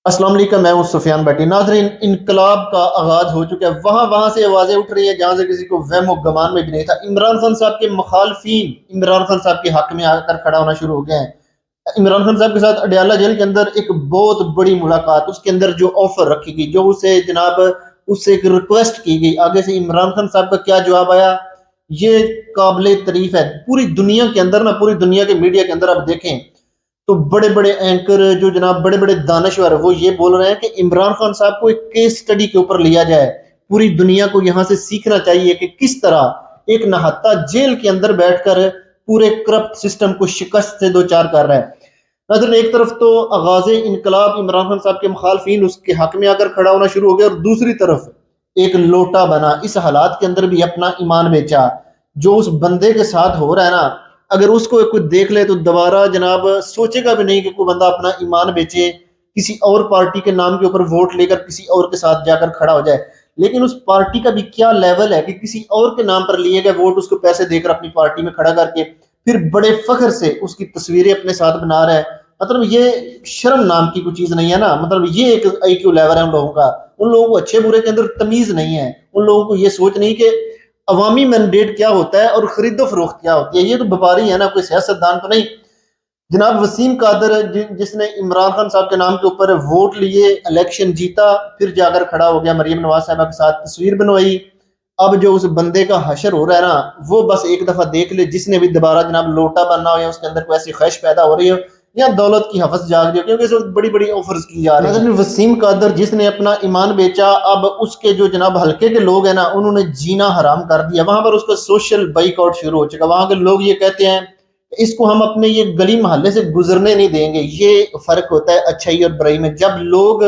السلام علیکم، میں ہوں سفیان بٹی۔ ناظرین، انقلاب کا آغاز ہو چکا ہے۔ وہاں سے آوازیں اٹھ رہی ہیں جہاں سے کسی کو وہم و گمان میں بھی نہیں تھا۔ عمران خان صاحب کے مخالفین عمران خان صاحب کے حق میں آ کر کھڑا ہونا شروع ہو گئے ہیں۔ عمران خان صاحب کے ساتھ اڈیالہ جیل کے اندر ایک بہت بڑی ملاقات، اس کے اندر جو آفر رکھی گئی، جو اسے جناب اس سے ایک ریکویسٹ کی گئی، آگے سے عمران خان صاحب کا کیا جواب آیا، یہ قابل تعریف ہے۔ پوری دنیا کے اندر پوری دنیا کے میڈیا کے اندر آپ دیکھیں تو بڑے بڑے اینکر جو جناب بڑے بڑے دانشور وہ یہ بول رہے ہیں کہ عمران خان صاحب کو ایک کیس سٹڈی کے اوپر لیا جائے، پوری دنیا کو یہاں سے سیکھنا چاہیے کہ کس طرح ایک نہتا جیل کے اندر بیٹھ کر پورے کرپٹ سسٹم کو شکست سے دوچار کر رہا ہے۔ نظر ایک طرف تو آغاز انقلاب عمران خان صاحب کے مخالفین اس کے حق میں آ کر کھڑا ہونا شروع ہو گیا، اور دوسری طرف ایک لوٹا بنا اس حالات کے اندر بھی اپنا ایمان بیچا۔ جو اس بندے کے ساتھ ہو رہا ہے نا، اگر اس کو کوئی دیکھ لے تو دوبارہ جناب سوچے گا بھی نہیں کہ کوئی بندہ اپنا ایمان بیچے، کسی اور پارٹی کے نام کے اوپر ووٹ لے کر کسی اور کے ساتھ جا کر کھڑا ہو جائے۔ لیکن اس پارٹی کا بھی کیا لیول ہے کہ کسی اور کے نام پر لیے گئے ووٹ اس کو پیسے دے کر اپنی پارٹی میں کھڑا کر کے پھر بڑے فخر سے اس کی تصویریں اپنے ساتھ بنا رہا ہے۔ مطلب یہ شرم نام کی کوئی چیز نہیں ہے نا، مطلب یہ ایک آئی کیو لیول ہے ان لوگوں کا۔ ان لوگوں کو اچھے برے کے اندر تمیز نہیں ہے، ان لوگوں کو یہ سوچ نہیں کہ عوامی مینڈیٹ کیا ہوتا ہے اور خرید و فروخت کیا ہوتی ہے۔ یہ تو بیپاری ہے نا، کوئی سیاستدان تو نہیں۔ جناب وسیم قادر جس نے عمران خان صاحب کے نام کے اوپر ووٹ لیے، الیکشن جیتا، پھر جا کر کھڑا ہو گیا مریم نواز صاحبہ کے ساتھ تصویر بنوائی۔ اب جو اس بندے کا حشر ہو رہا ہے نا، وہ بس ایک دفعہ دیکھ لے، جس نے بھی دوبارہ جناب لوٹا بننا ہو یا اس کے اندر کوئی ایسی خواہش پیدا ہو رہی ہو یا دولت کی حوث جاگ رہی ہو، کیونکہ اس وقت بڑی بڑی آفرز کی جا رہی ہیں۔ وسیم قادر جس نے اپنا ایمان بیچا، اب اس کے جو جناب حلقے کے لوگ ہیں نا، انہوں نے جینا حرام کر دیا۔ وہاں پر اس کا سوشل بائیک آؤٹ شروع ہو چکا۔ وہاں کے لوگ یہ کہتے ہیں اس کو ہم اپنے یہ گلی محلے سے گزرنے نہیں دیں گے۔ یہ فرق ہوتا ہے اچھائی اور برائی میں۔ جب لوگ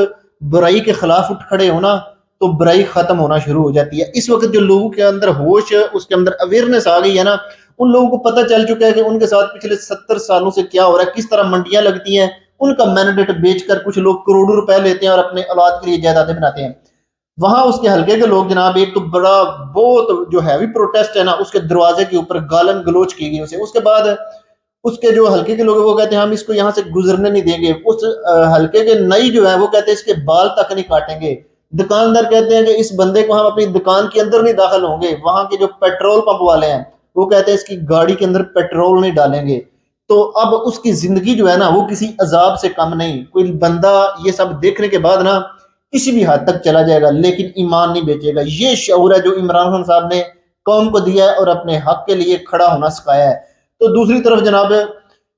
برائی کے خلاف اٹھ کھڑے ہونا تو برائی ختم ہونا شروع ہو جاتی ہے۔ اس وقت جو لوگوں کے اندر ہوش، اس کے اندر اویئرنس آ گئی ہے نا، ان لوگوں کو پتہ چل چکا ہے کہ ان کے ساتھ پچھلے 70 سالوں سے کیا ہو رہا ہے، کس طرح منڈیاں لگتی ہیں، ان کا مینڈیٹ بیچ کر کچھ لوگ کروڑوں روپے لیتے ہیں اور اپنے اولاد کے لیے جائیدادیں بناتے ہیں۔ وہاں اس کے حلقے کے لوگ جناب ایک تو بڑا بہت جو ہیوی پروٹیسٹ ہے نا، اس کے دروازے کے اوپر گالن گلوچ کی گئی اسے۔ اس کے بعد اس کے جو حلقے کے لوگ ہیں وہ کہتے ہیں ہم اس کو یہاں سے گزرنے نہیں دیں گے۔ اس حلقے کے نئی جو ہے وہ کہتے ہیں اس کے بال تک نہیں کاٹیں گے۔ دکاندار کہتے ہیں کہ اس بندے کو ہم اپنی دکان کے اندر نہیں داخل ہوں گے۔ وہاں کے جو پیٹرول پمپ والے ہیں وہ کہتے ہیں اس کی گاڑی کے اندر پیٹرول نہیں ڈالیں گے۔ تو اب اس کی زندگی جو ہے نا وہ کسی عذاب سے کم نہیں۔ کوئی بندہ یہ سب دیکھنے کے بعد نا کسی بھی حد تک چلا جائے گا لیکن ایمان نہیں بیچے گا۔ یہ شعور ہے جو عمران خان صاحب نے قوم کو دیا ہے اور اپنے حق کے لیے کھڑا ہونا سکھایا ہے۔ تو دوسری طرف جناب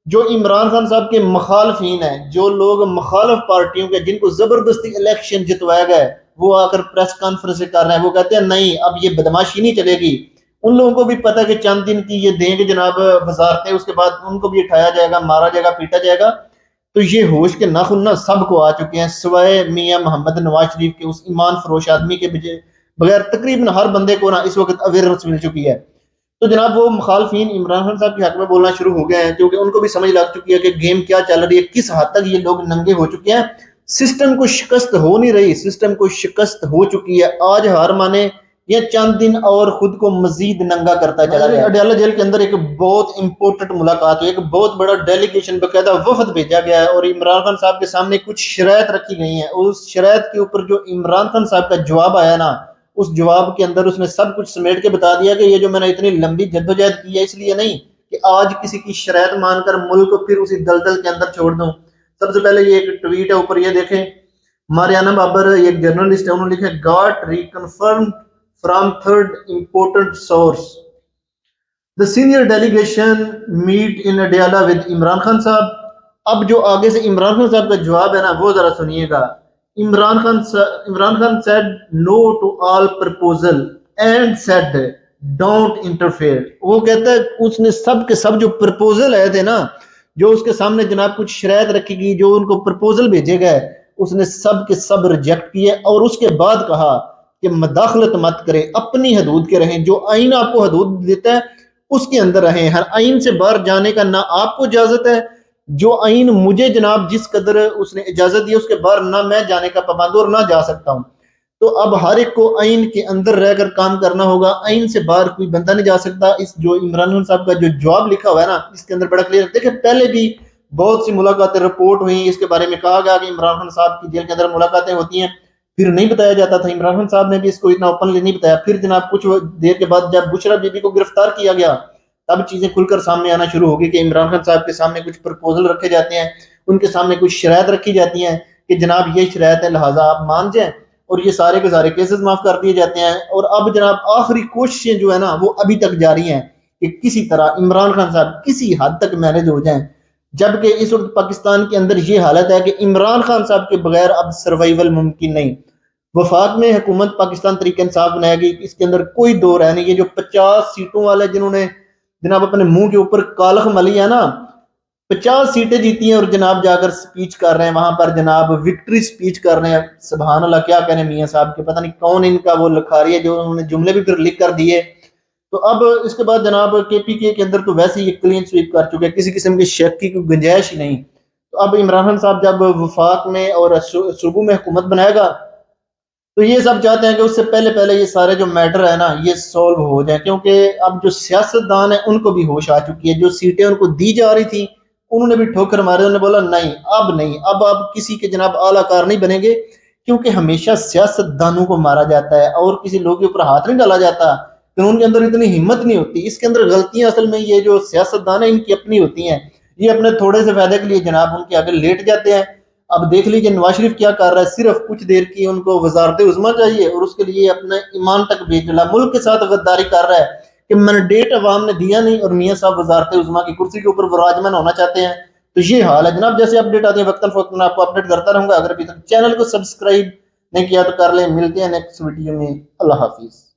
جو عمران خان صاحب کے مخالفین ہیں، جو لوگ مخالف پارٹیوں کے جن کو زبردستی الیکشن جتوایا گیا ہے، وہ آ کر پریس کانفرنس کر رہے ہیں۔ وہ کہتے ہیں نہیں، اب یہ بدماشی نہیں چلے گی۔ ان لوگوں کو بھی پتہ کہ چند دن کی یہ دیں گے جناب وزارتیں، اس کے بعد ان کو بھی اٹھایا جائے گا، مارا جائے گا، پیٹا جائے گا۔ تو یہ ہوش کے ناخن نہ سب کو آ چکے ہیں سوائے میاں محمد نواز شریف کے اس ایمان فروش آدمی کے بغیر تقریباً ہر بندے کو نا اس وقت اویئرنس مل چکی ہے۔ تو جناب وہ مخالفین عمران خان صاحب کے حق میں بولنا شروع ہو گئے ہیں، کیونکہ ان کو بھی سمجھ لگ چکی ہے کہ گیم کیا چل رہی ہے، کس حد تک یہ لوگ ننگے ہو چکے ہیں۔ سسٹم کو شکست ہو نہیں رہی، سسٹم کو شکست ہو چکی ہے۔ آج ہار مانے یا چند دن اور خود کو مزید ننگا کرتا چلا جائے۔ اڈیالہ جیل کے اندر ایک بہت امپورٹنٹ ملاقات ہوئی، ایک بہت بڑا ڈیلیگیشن باقاعدہ وفد بھیجا گیا ہے، اور عمران خان صاحب کے سامنے کچھ شرائط رکھی گئی ہیں۔ اس شرائط کے اوپر جو عمران خان صاحب کا جواب آیا نا، اس جواب کے اندر اس نے سب کچھ سمیٹ کے بتا دیا کہ یہ جو میں نے اتنی لمبی جدوجہد کی ہے اس لیے نہیں کہ آج کسی کی شرائط مان کر ملک کو پھر اسی دلدل کے اندر چھوڑ دوں۔ سب سے پہلے یہ ایک ٹویٹ ہے اوپر، یہ دیکھیں، ماریانا بابر ایک جرنلسٹ ہے، انہوں نے لکھا got reconfirmed from third important source the senior delegation meet in Adiala with Imran Khan صاحب۔ اب جو آگے سے عمران خان صاحب کا جواب ہے نا وہ ذرا سنیے گا۔ Imran Khan said no to all proposal and said don't interfere۔ وہ کہتا ہے اس نے سب کے سب جو پرپوزل آئے تھے نا، جو اس کے سامنے جناب کچھ شرائط رکھی گئی، جو ان کو پرپوزل بھیجے گئے، اس نے سب کے سب ریجیکٹ کیے، اور اس کے بعد کہا کہ مداخلت مت کریں، اپنی حدود کے رہیں۔ جو آئین آپ کو حدود دیتا ہے اس کے اندر رہیں، ہر آئین سے باہر جانے کا نہ آپ کو اجازت ہے۔ جو آئین مجھے جناب جس قدر اس نے اجازت دی اس کے باہر نہ میں جانے کا پابند اور نہ جا سکتا ہوں۔ تو اب ہر ایک کو آئین کے اندر رہ کر کام کرنا ہوگا، آئین سے باہر کوئی بندہ نہیں جا سکتا۔ اس جو عمران خان صاحب کا جو جواب لکھا ہوا ہے نا اس کے اندر بڑا کلیئر دیکھیں، پہلے بھی بہت سی ملاقاتیں رپورٹ ہوئیں، اس کے بارے میں کہا گیا کہ عمران خان صاحب کی جیل کے اندر ملاقاتیں ہوتی ہیں، پھر نہیں بتایا جاتا تھا، عمران خان صاحب نے بھی اس کو اتنا اوپنلی نہیں بتایا۔ پھر جناب کچھ دیر کے بعد جب بشرا بی بی کو گرفتار کیا گیا تب چیزیں کھل کر سامنے آنا شروع ہو گئی کہ عمران خان صاحب کے سامنے کچھ پرپوزل رکھے جاتے ہیں، ان کے سامنے کچھ شرائط رکھی جاتی ہیں کہ جناب یہ شرائط ہے لہٰذا آپ مان جائیں، اور یہ سارے کے سارے کیسز معاف کر دیے جاتے ہیں۔ اور اب جناب آخری کوششیں جو ہے نا وہ ابھی تک جاری ہیں کہ کسی طرح عمران خان صاحب کسی حد تک مینج ہو جائیں، جبکہ اس وقت پاکستان کے اندر یہ حالت ہے کہ عمران خان صاحب کے بغیر اب سروائیول ممکن نہیں۔ وفاق میں حکومت پاکستان تحریک انصاف بنائے گی، اس کے اندر کوئی دو رہ نہیں۔ یہ جو 50 سیٹوں والے جنہوں نے جناب اپنے منہ کے اوپر کالخ ملی ہے نا، 50 سیٹیں جیتی ہیں اور جناب جا کر سپیچ کر رہے ہیں وہاں پر، جناب وکٹری سپیچ کر رہے ہیں، سبحان اللہ کیا کہنے میاں صاحب کے، پتہ نہیں کون ان کا وہ لکھاری ہے جو انہوں نے جملے بھی پھر لکھ کر دیے۔ تو اب اس کے بعد جناب کے پی کے اندر تو ویسے ہی کلین سویپ کر چکے، کسی قسم کی شک کی کوئی گنجائش ہی نہیں۔ تو اب عمران خان صاحب جب وفاق میں اور صوبوں میں حکومت بنائے گا تو یہ سب چاہتے ہیں کہ اس سے پہلے یہ سارے جو میٹر ہے نا یہ سولو ہو جائیں، کیونکہ اب جو سیاستدان ہیں ان کو بھی ہوش آ چکی ہے، جو سیٹیں ان کو دی جا رہی تھی انہوں نے بھی ٹھوکر مارے، انہوں نے بولا نہیں، اب آپ کسی کے جناب اعلیٰ کار نہیں بنیں گے، کیونکہ ہمیشہ سیاستدانوں کو مارا جاتا ہے اور کسی لوگ کے اوپر ہاتھ نہیں ڈالا جاتا، قانون کے اندر اتنی ہمت نہیں ہوتی۔ اس کے اندر غلطیاں اصل میں یہ جو سیاستدان ہیں ان کی اپنی ہوتی ہیں، یہ اپنے تھوڑے سے فائدے کے لیے جناب ان کے آگے لیٹ جاتے ہیں۔ اب دیکھ لیجیے نواز شریف کیا کر رہا ہے، صرف کچھ دیر کی ان کو وزارت عظمیٰ چاہیے اور اس کے لیے اپنے ایمان تک بیچ ڈالا، ملک کے ساتھ غداری کر رہا ہے کہ مینڈیٹ عوام نے دیا نہیں اور میاں صاحب وزارت عظمیٰ کی کرسی کے اوپر وراجمان ہونا چاہتے ہیں۔ تو یہ حال ہے جناب، جیسے اپڈیٹ آتے ہیں وقتاً فوقتاً آپ کو اپڈیٹ کرتا رہوں گا۔ اگر ابھی تک چینل کو سبسکرائب نہیں کیا تو کر لیں۔ ملتے ہیں نیکسٹ ویڈیو میں، اللہ حافظ۔